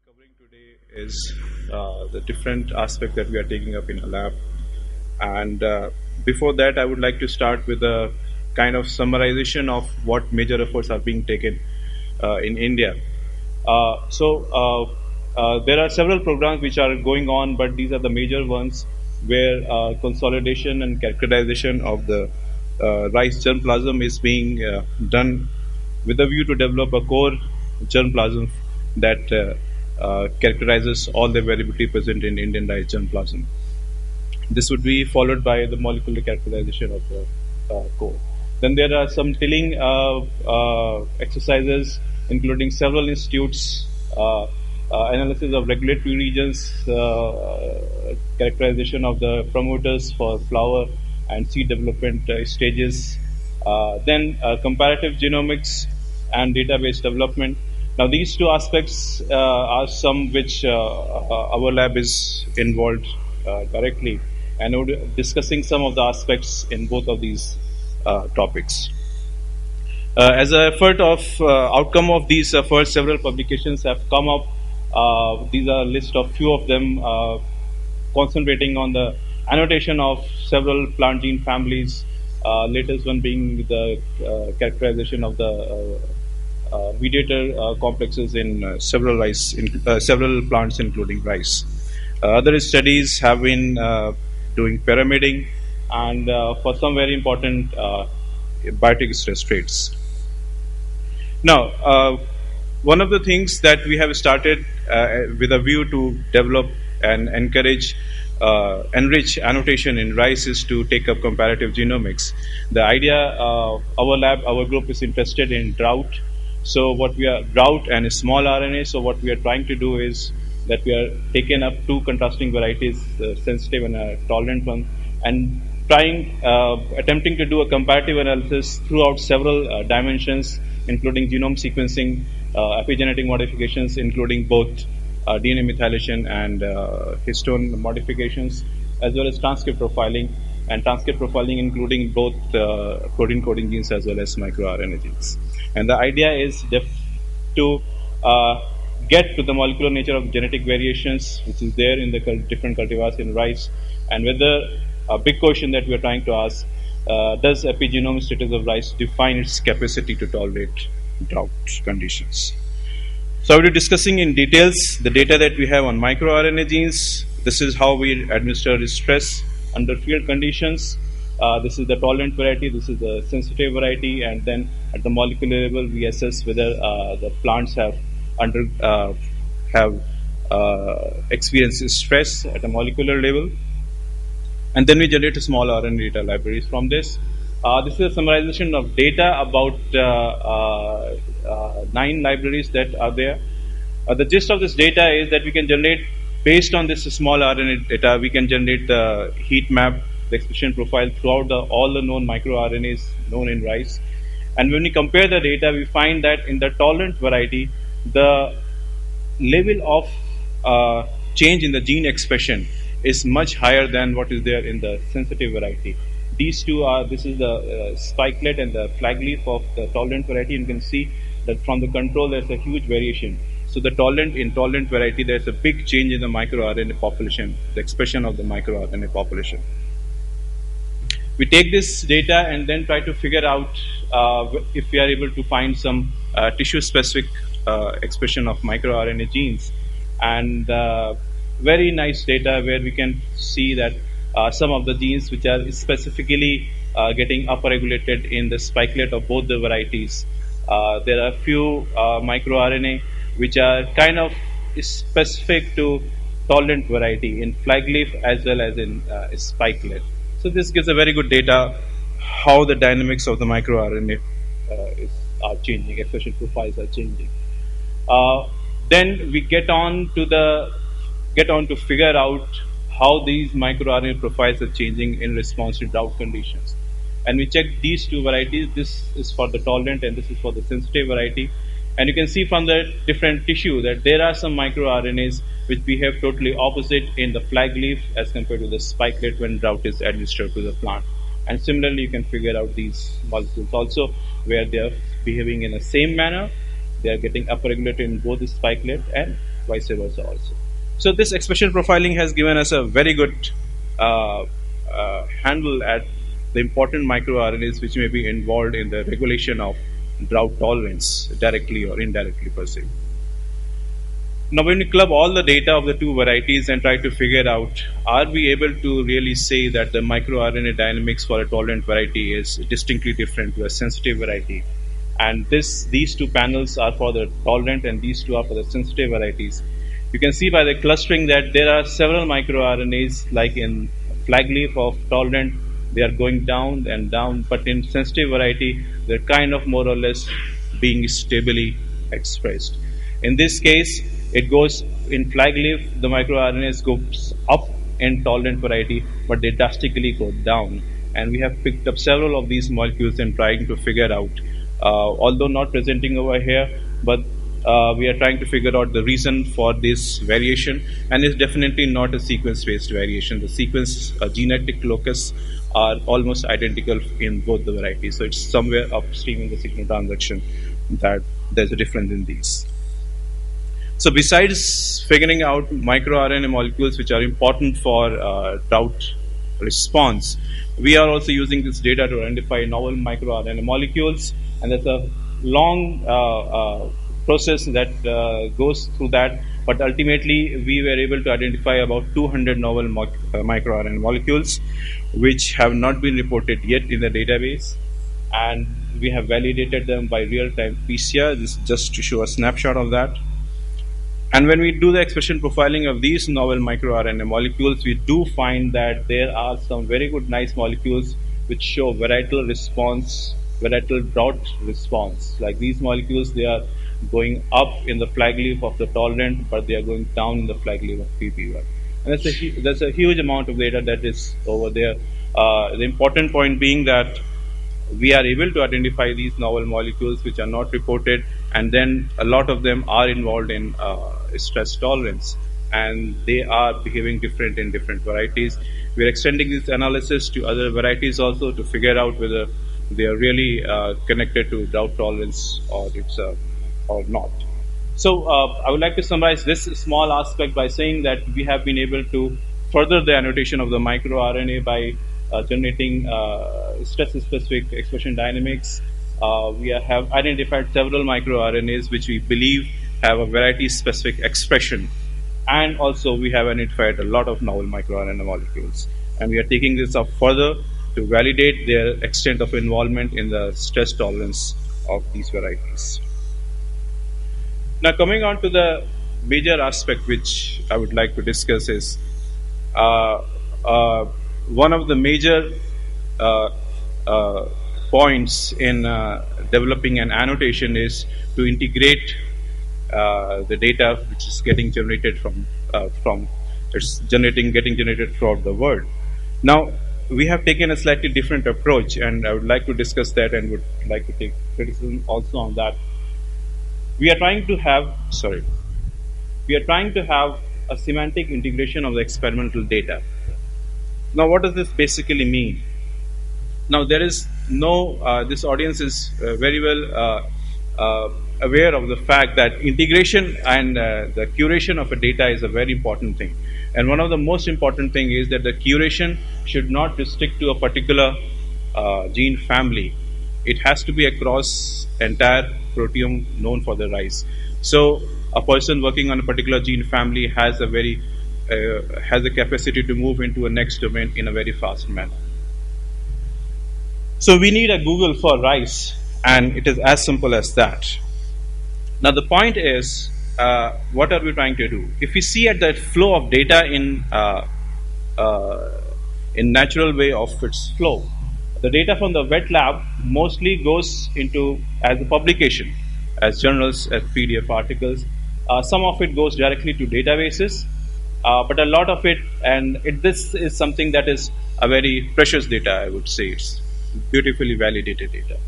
covering today is the different aspect that we are taking up in a lab. And before that, I would like to start with a kind of summarization of what major efforts are being taken in India. There are several programs which are going on, but these are the major ones where consolidation and characterization of the rice germplasm is being done with a view to develop a core germplasm that characterizes all the variability present in Indian rice germplasm. This would be followed by the molecular characterization of the core. Then there are some tilling exercises, including several institutes, analysis of regulatory regions, characterization of the promoters for flower and seed development stages, then comparative genomics and database development. Now, these two aspects are some which our lab is involved directly, and we're discussing some of the aspects in both of these topics. As an effort of outcome of these efforts, several publications have come up. These are a list of few of them, concentrating on the annotation of several plant gene families. Latest one being the characterization of the mediator complexes in several plants, including rice. Other studies have been doing pyramiding and for some very important biotic stress traits. Now, one of the things that we have started with a view to develop and enrich annotation in rice is to take up comparative genomics. The idea, our group is interested in drought. So drought and small RNA. So what we are trying to do is that we are taking up two contrasting varieties, sensitive and a tolerant one, and attempting to do a comparative analysis throughout several dimensions, including genome sequencing, epigenetic modifications, including both DNA methylation and histone modifications, as well as transcript profiling, including both protein coding genes as well as microRNA genes. And the idea is to get to the molecular nature of genetic variations, which is there in the different cultivars in rice, and whether a big question that we are trying to ask, does epigenome status of rice define its capacity to tolerate drought conditions? So I will be discussing in details the data that we have on microRNA genes. This is how we administer stress under field conditions. This is the tolerant variety, this is the sensitive variety, and then at the molecular level we assess whether the plants have experienced stress at a molecular level. And then we generate a small RNA data libraries from this. This is a summarization of data about 9 libraries that are there. The gist of this data is that we can generate, based on this small RNA data, we can generate the heat map, the expression profile throughout all the known microRNAs known in rice. And when we compare the data, we find that in the tolerant variety, the level of change in the gene expression is much higher than what is there in the sensitive variety. These two are, this is the spikelet and the flag leaf of the tolerant variety. You can see that from the control there's a huge variation. So the tolerant variety, there's a big change in the microRNA population, the expression of the microRNA population. We take this data and then try to figure out if we are able to find some tissue-specific expression of microRNA genes. And very nice data where we can see that some of the genes which are specifically getting upregulated in the spikelet of both the varieties. There are a few microRNA which are kind of specific to tolerant variety in flag leaf as well as in spikelet. So this gives a very good data how the dynamics of the microRNA are changing, expression profiles are changing. Then we get on to figure out how these microRNA profiles are changing in response to drought conditions. And we check these two varieties. This is for the tolerant and this is for the sensitive variety. And you can see from the different tissue that there are some microRNAs which behave totally opposite in the flag leaf as compared to the spikelet when drought is administered to the plant. And similarly, you can figure out these molecules also where they are behaving in the same manner. They are getting upregulated in both the spikelet and vice versa also. So this expression profiling has given us a very good handle at the important microRNAs which may be involved in the regulation of drought tolerance, directly or indirectly per se. Now, when we club all the data of the two varieties and try to figure out, are we able to really say that the microRNA dynamics for a tolerant variety is distinctly different to a sensitive variety? And these two panels are for the tolerant and these two are for the sensitive varieties. You can see by the clustering that there are several microRNAs, like in flag leaf of tolerant, they are going down and down, but in sensitive variety, they're kind of more or less being stably expressed. In this case, it goes in flag leaf, the microRNAs goes up in tolerant variety, but they drastically go down. And we have picked up several of these molecules and trying to figure out, although not presenting over here, but we are trying to figure out the reason for this variation, and it's definitely not a sequence-based variation. The sequence genetic locus are almost identical in both the varieties, so it's somewhere upstream in the signal transduction that there's a difference in these. So besides figuring out microRNA molecules which are important for drought response, we are also using this data to identify novel microRNA molecules, and there's a long process that goes through that, but ultimately we were able to identify about 200 novel microRNA molecules which have not been reported yet in the database, and we have validated them by real-time PCR. This is just to show a snapshot of that. And when we do the expression profiling of these novel microRNA molecules, we do find that there are some very good nice molecules which show varietal response, varietal drought response. Like these molecules, they are going up in the flag leaf of the tolerant, but they are going down in the flag leaf of PP1. And that's a huge amount of data that is over there. The important point being that we are able to identify these novel molecules which are not reported, and then a lot of them are involved in stress tolerance, and they are behaving different in different varieties. We are extending this analysis to other varieties also to figure out whether they are really connected to drought tolerance or not. So I would like to summarize this small aspect by saying that we have been able to further the annotation of the microRNA by generating stress-specific expression dynamics. We have identified several microRNAs which we believe have a variety-specific expression, and also we have identified a lot of novel microRNA molecules. And we are taking this up further to validate their extent of involvement in the stress tolerance of these varieties. Now, coming on to the major aspect which I would like to discuss is one of the major points in developing an annotation is to integrate the data which is getting generated from getting generated throughout the world. Now, we have taken a slightly different approach, and I would like to discuss that and would like to take criticism also on that. We are trying to have a semantic integration of the experimental data. Now, what does this basically mean? Now, there is no, this audience is very well aware of the fact that integration and the curation of a data is a very important thing. And one of the most important thing is that the curation should not restrict to a particular gene family. It has to be across entire proteome known for the rice. So a person working on a particular gene family has a very has the capacity to move into a next domain in a very fast manner. So we need a Google for rice, and it is as simple as that. Now the point is, what are we trying to do? If we see at that flow of data in natural way of its flow, the data from the wet lab mostly goes into as a publication, as journals, as PDF articles. Some of it goes directly to databases, but a lot of it, this is something that is a very precious data, I would say. It's beautifully validated data.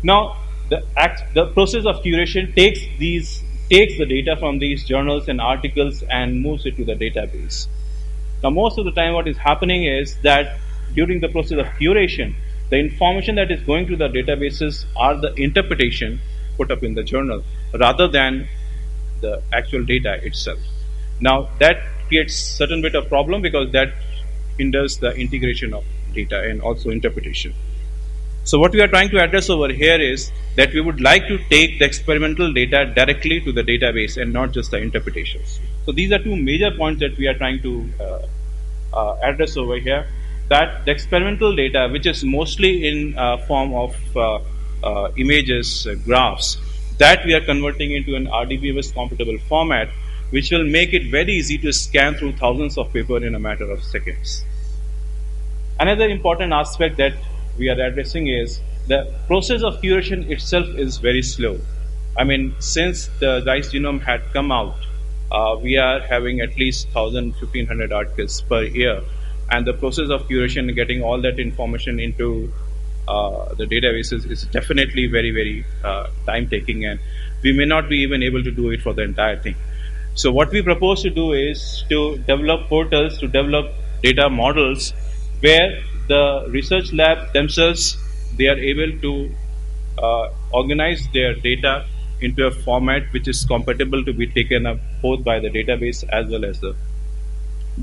Now, the process of curation takes the data from these journals and articles and moves it to the database. Now, most of the time what is happening is that during the process of curation, the information that is going to the databases are the interpretation put up in the journal, rather than the actual data itself. Now that creates certain bit of problem because that hinders the integration of data and also interpretation. So what we are trying to address over here is that we would like to take the experimental data directly to the database and not just the interpretations. So these are two major points that we are trying to address over here. That the experimental data, which is mostly in form of images, graphs, that we are converting into an RDBMS compatible format, which will make it very easy to scan through thousands of paper in a matter of seconds. Another important aspect that we are addressing is the process of curation itself is very slow. I mean, since the rice genome had come out, we are having at least 1,000, 1,500 articles per year. And the process of curation, getting all that information into the databases is definitely very, very time taking, and we may not be even able to do it for the entire thing. So what we propose to do is to develop portals, to develop data models where the research lab themselves, they are able to organize their data into a format which is compatible to be taken up both by the database as well as the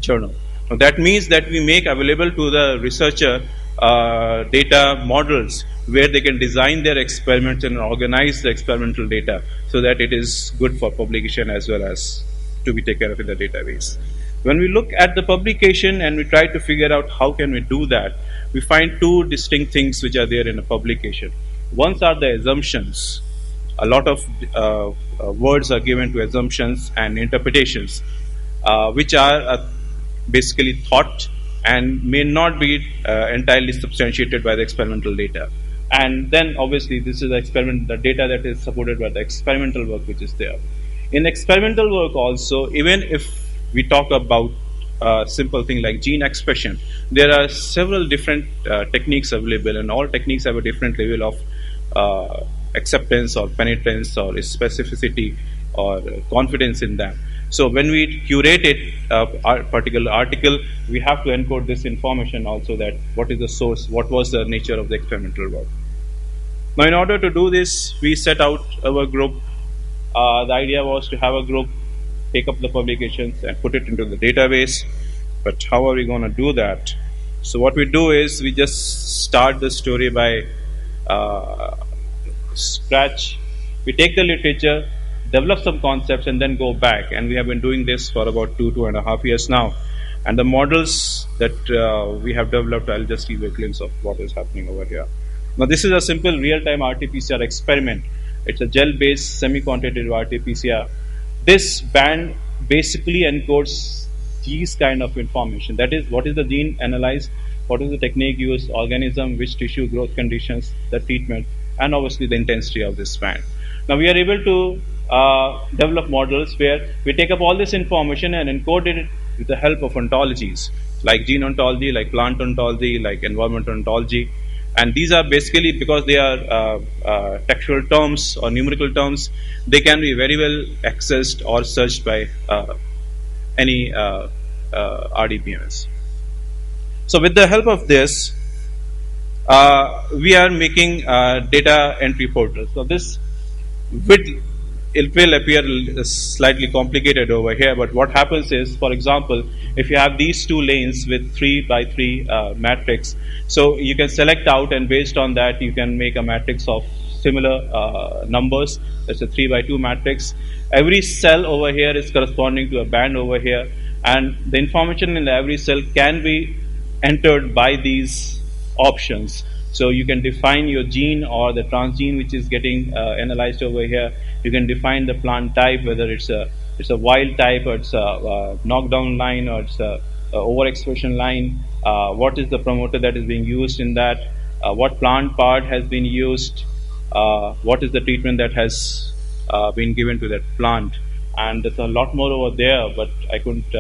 journal. Now that means that we make available to the researcher data models where they can design their experiments and organize the experimental data so that it is good for publication as well as to be taken up in the database. When we look at the publication and we try to figure out how can we do that, we find two distinct things which are there in a publication. One are the assumptions. A lot of words are given to assumptions and interpretations, which are basically thought and may not be entirely substantiated by the experimental data. And then obviously this is the data that is supported by the experimental work which is there. In experimental work also, even if we talk about simple thing like gene expression, there are several different techniques available, and all techniques have a different level of acceptance or penetrance or specificity or confidence in them. So when we curate it, a particular article, we have to encode this information also, that what is the source, what was the nature of the experimental work. Now in order to do this, we set out our group. The idea was to have a group take up the publications and put it into the database. But how are we going to do that? So what we do is we just start the story by scratch. We take the literature, develop some concepts, and then go back. And we have been doing this for about 2.5 years now. And the models that we have developed, I'll just give you a glimpse of what is happening over here. Now this is a simple real-time RT-PCR experiment. It's a gel-based semi-quantitative RT-PCR. This band basically encodes these kind of information. That is, what is the gene analyzed, what is the technique used, organism, which tissue, growth conditions, the treatment, and obviously the intensity of this band. Now we are able to develop models where we take up all this information and encode it with the help of ontologies, like gene ontology, like plant ontology, like environmental ontology. And these are basically, because they are textual terms or numerical terms, they can be very well accessed or searched by any RDBMS. So with the help of this, we are making data entry portals. So this it will appear slightly complicated over here, but what happens is, for example, if you have these two lanes with 3 by 3 matrix, so you can select out, and based on that you can make a matrix of similar numbers. That's a 3 by 2 matrix. Every cell over here is corresponding to a band over here, and the information in every cell can be entered by these options. So you can define your gene or the transgene which is getting analyzed over here. You can define the plant type, whether it's a wild type, or it's a knockdown line, or it's a overexpression line. What is the promoter that is being used in that? What plant part has been used? What is the treatment that has been given to that plant? And there's a lot more over there, but I couldn't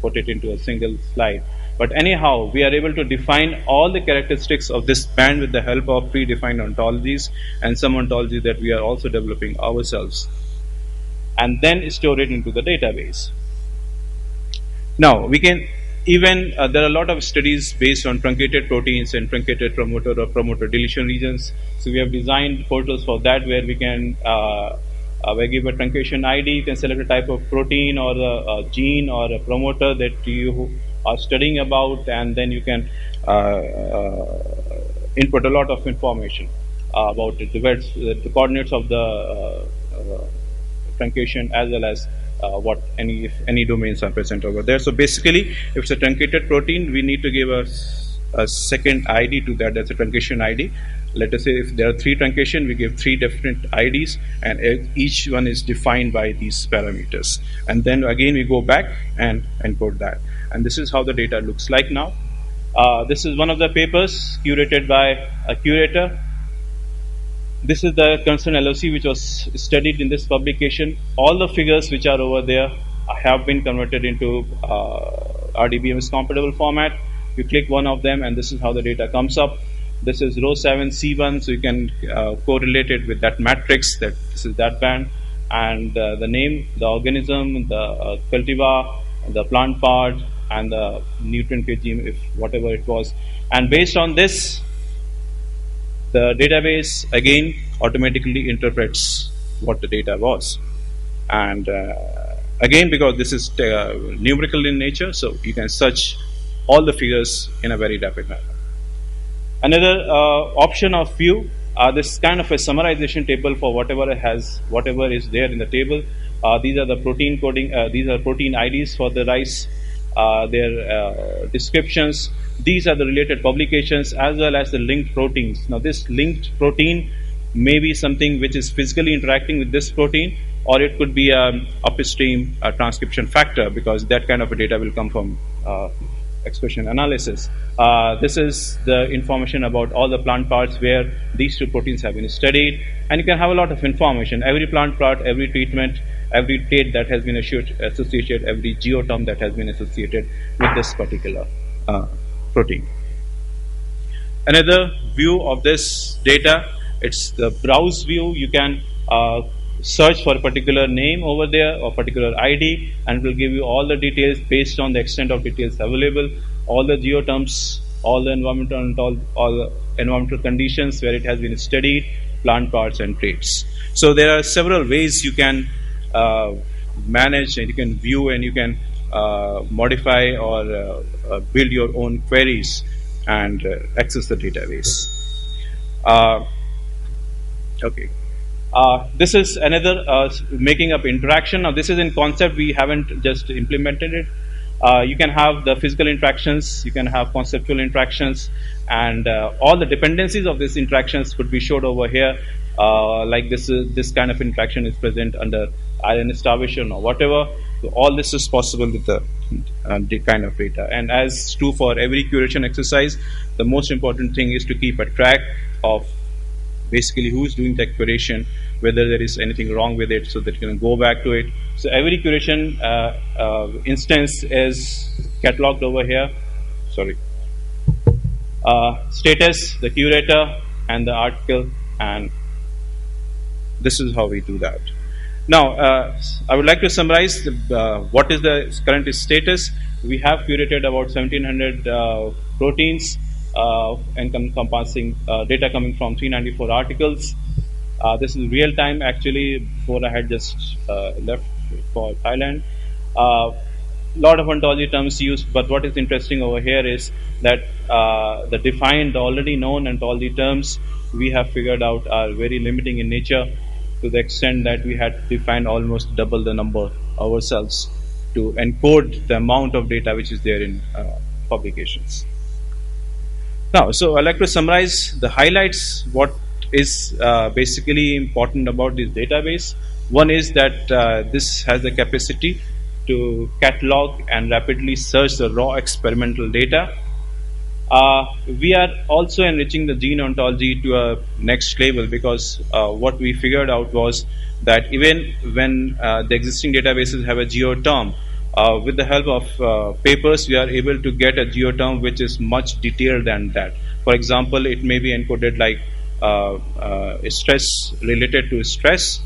put it into a single slide. But anyhow, we are able to define all the characteristics of this band with the help of predefined ontologies and some ontologies that we are also developing ourselves, and then store it into the database. Now, we can even, there are a lot of studies based on truncated proteins and truncated promoter or promoter deletion regions. So we have designed portals for that, where we can We give a truncation ID. You can select a type of protein or a gene or a promoter that you are studying about, and then you can input a lot of information about it, the coordinates of the truncation, as well as what if any domains are present over there. So basically, if it's a truncated protein, we need to give a second ID to that. That's a truncation ID. Let us say if there are 3 truncation, we give 3 different IDs, and each one is defined by these parameters. And then again we go back and encode that. And this is how the data looks like now. This is one of the papers curated by a curator. This is the concerned LOC which was studied in this publication. All the figures which are over there have been converted into RDBMS compatible format. You click one of them and this is how the data comes up. This is row 7 C1, so you can correlate it with that matrix, that this is that band, and the name, the organism, the cultivar, the plant part, and the nutrient regime, if whatever it was. And based on this, the database again automatically interprets what the data was. And again, because this is numerical in nature, so you can search all the figures in a very rapid manner. Another option of view, this kind of a summarization table for whatever is there in the table. These are the protein coding. These are protein IDs for the rice. Their descriptions. These are the related publications as well as the linked proteins. Now, this linked protein may be something which is physically interacting with this protein, or it could be an upstream transcription factor, because that kind of a data will come from expression analysis. This is the information about all the plant parts where these 2 proteins have been studied, and you can have a lot of information. Every plant part, every treatment, every trait that has been associated, every geoterm that has been associated with this particular protein. Another view of this data, it's the browse view. You can search for a particular name over there or particular ID, and it will give you all the details based on the extent of details available, all the geoterms, all the environmental conditions where it has been studied, plant parts and traits. So there are several ways you can manage, and you can view, and you can modify or build your own queries and access the database. Okay. This is another making up interaction. Now, this is in concept. We haven't just implemented it. You can have the physical interactions, you can have conceptual interactions, and all the dependencies of these interactions could be showed over here. Like this kind of interaction is present under iron starvation or whatever. So all this is possible with the kind of data. And as true for every curation exercise, the most important thing is to keep a track of basically who is doing the curation, whether there is anything wrong with it, so that you can go back to it. So every curation instance is cataloged over here. Sorry. Status, the curator, and the article, and this is how we do that. Now, I would like to summarize what is the current status. We have curated about 1700 proteins, encompassing data coming from 394 articles. This is real time, actually. Before I had just left for Thailand. Lot of ontology terms used, but what is interesting over here is that the defined, already known ontology terms we have figured out are very limiting in nature, to the extent that we had to define almost double the number ourselves to encode the amount of data which is there in publications. Now, so I'd like to summarize the highlights. What is basically important about this database? One is that this has the capacity to catalog and rapidly search the raw experimental data. We are also enriching the gene ontology to a next level, because what we figured out was that even when the existing databases have a geoterm, with the help of papers, we are able to get a geoterm which is much detailed than that. For example, it may be encoded like stress related to stress,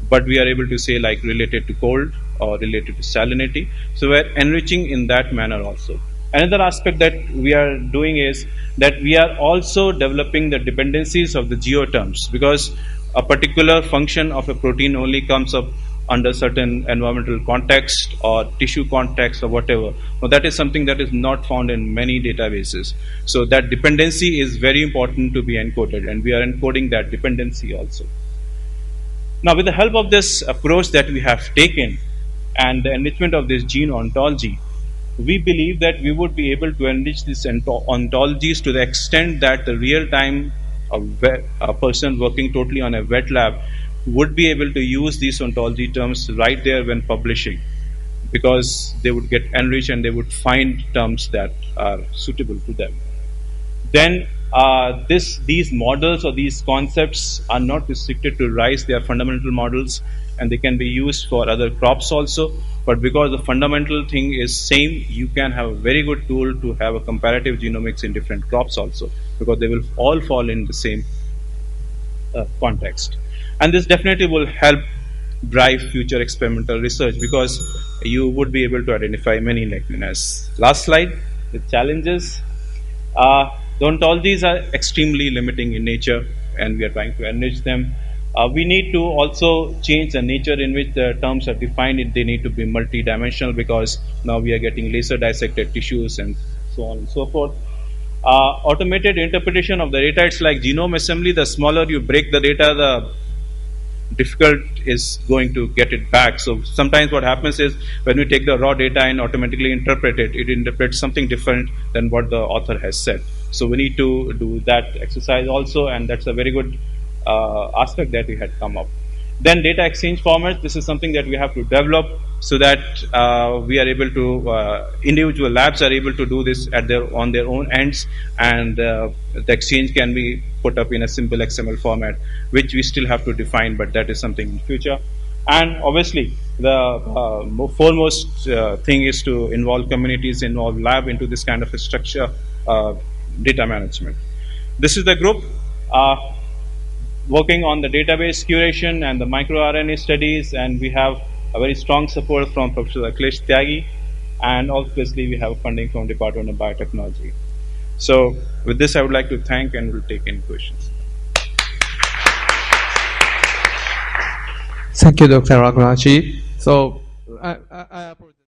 but we are able to say like related to cold or related to salinity. So we are enriching in that manner also. Another aspect that we are doing is that we are also developing the dependencies of the geoterms, because a particular function of a protein only comes up under certain environmental context or tissue context or whatever. Now, that is something that is not found in many databases. So that dependency is very important to be encoded, and we are encoding that dependency also. Now, with the help of this approach that we have taken and the enrichment of this gene ontology, we believe that we would be able to enrich these ontologies to the extent that the real time a person working totally on a wet lab would be able to use these ontology terms right there when publishing, because they would get enriched and they would find terms that are suitable to them. Then these models or these concepts are not restricted to rice. They are fundamental models, and they can be used for other crops also. But because the fundamental thing is same, you can have a very good tool to have a comparative genomics in different crops also, because they will all fall in the same context. And this definitely will help drive future experimental research, because you would be able to identify many likenesses. Last slide, the challenges. The ontologies are extremely limiting in nature, and we are trying to enrich them. We need to also change the nature in which the terms are defined. They need to be multidimensional, because now we are getting laser dissected tissues and so on and so forth. Automated interpretation of the data, it's like genome assembly. The smaller you break the data, the difficult is going to get it back. So sometimes what happens is, when we take the raw data and automatically interpret it, it interprets something different than what the author has said. So we need to do that exercise also, and that's a very good aspect that we had come up. Then data exchange formats. This is something that we have to develop so that we are able to, individual labs are able to do this on their own ends, and the exchange can be put up in a simple XML format, which we still have to define, but that is something in the future. And obviously, the foremost thing is to involve communities, involve lab into this kind of a structure, data management. This is the group working on the database curation and the microRNA studies, and we have a very strong support from Professor Akhilesh Tyagi, and obviously we have funding from Department of Biotechnology. So with this, I would like to thank, and we'll take any questions. Thank you, Dr. Raghuvanshi. So I